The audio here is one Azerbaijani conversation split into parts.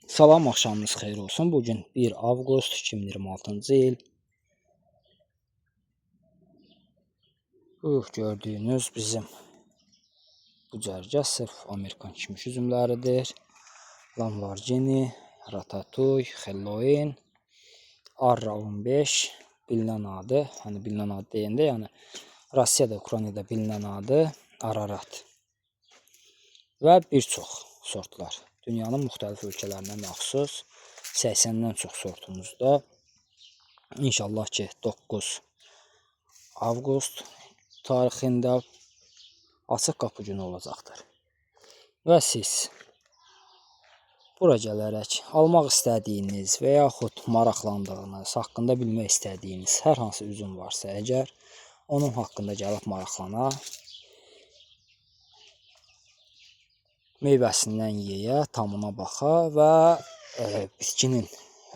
Salam, axşamınız xeyir olsun. Bugün 1 avqust 2026-cı il. Bu gördüyünüz bizim bu cərgə sırf Amerikan kişmiş üzümləridir. Lamborghini, Ratatouille, Halloween, Arra 15 bilinən adı. Hani bilinən adı deyəndə, yəni Rusiyada, Ukraynada bilinən adı Ararat. Və bir çox sortlar. Dünyanın müxtəlif ölkələrinə məxsus 80-dən çox sortumuzda. İnşallah ki 9 avqust tarixində açıq qapı günü olacaqdır. Və siz bura gələrək almaq istədiyiniz və yaxud maraqlandığınız, haqqında bilmək istədiyiniz hər hansı üzüm varsa əgər, onun haqqında gəlib maraqlana, meyvəsindən yeyə, tamına baxa və bitkinin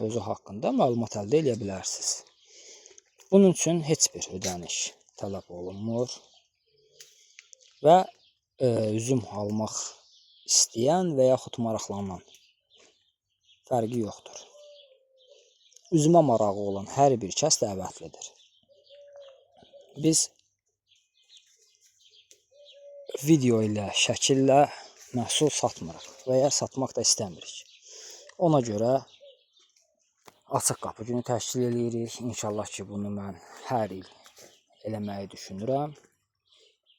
özü haqqında məlumat əldə edə bilərsiniz. Bunun üçün heç bir ödəniş tələb olunmur və üzüm almaq istəyən və yaxud maraqlanan fərqi yoxdur. Üzümə marağı olan hər bir kəs dəvətlidir. Biz video ilə, şəkillə məhsul satmırıq və ya satmaq da istəmirik. Ona görə açıq qapı günü təşkil edirik. İnşallah ki bunu mən hər il eləməyi düşünürəm.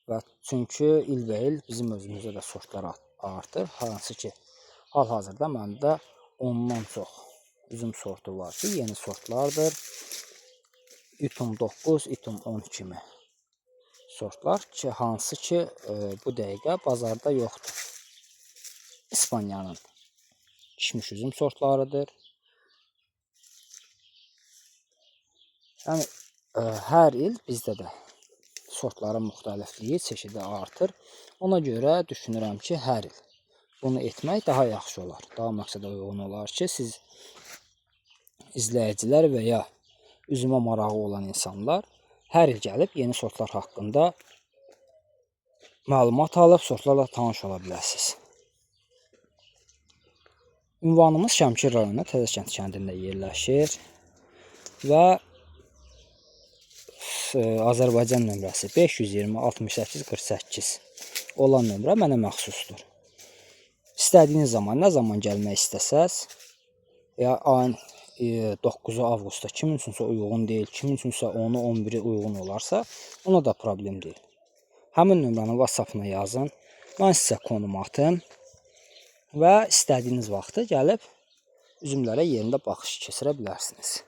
Və çünki ilbəil bizim özümüzdə də sortlar artır. Hansı ki hal-hazırda məndə ondan çox üzüm sortu var ki, yeni sortlardır. İtum 9, İtum 10 kimi sortlar ki, hansı ki bu dəqiqə bazarda yoxdur. İspaniyanın kişmiş üzüm sortlarıdır. Yəni hər il bizdə də sortların müxtəlifliyi, çeşidi artır. Ona görə düşünürəm ki, hər il bunu etmək daha yaxşı olar. Daha məqsədə uyğun olar ki, siz izləyicilər və ya üzümə marağı olan insanlar hər il gəlib yeni sortlar haqqında məlumat alıb sortlarla tanış ola bilərsiniz. Ünvanımız Şəmkir rayonu Təzəkənd kəndində yerləşir və Azərbaycan nömrəsi 520 68 48 olan nömrə mənə məxsusdur. İstədiyiniz zaman, nə zaman gəlmək istəsəz, ya ayın 9 avqustda kimin üçünsə uyğun deyil, kimin üçünsə 10-u 11-i uyğun olarsa, ona da problem deyil. Həmin nömrəni WhatsApp-na yazın, mən sizə konum atım və istədiyiniz vaxtı gəlib üzümlərə yerində baxış keçirə bilərsiniz.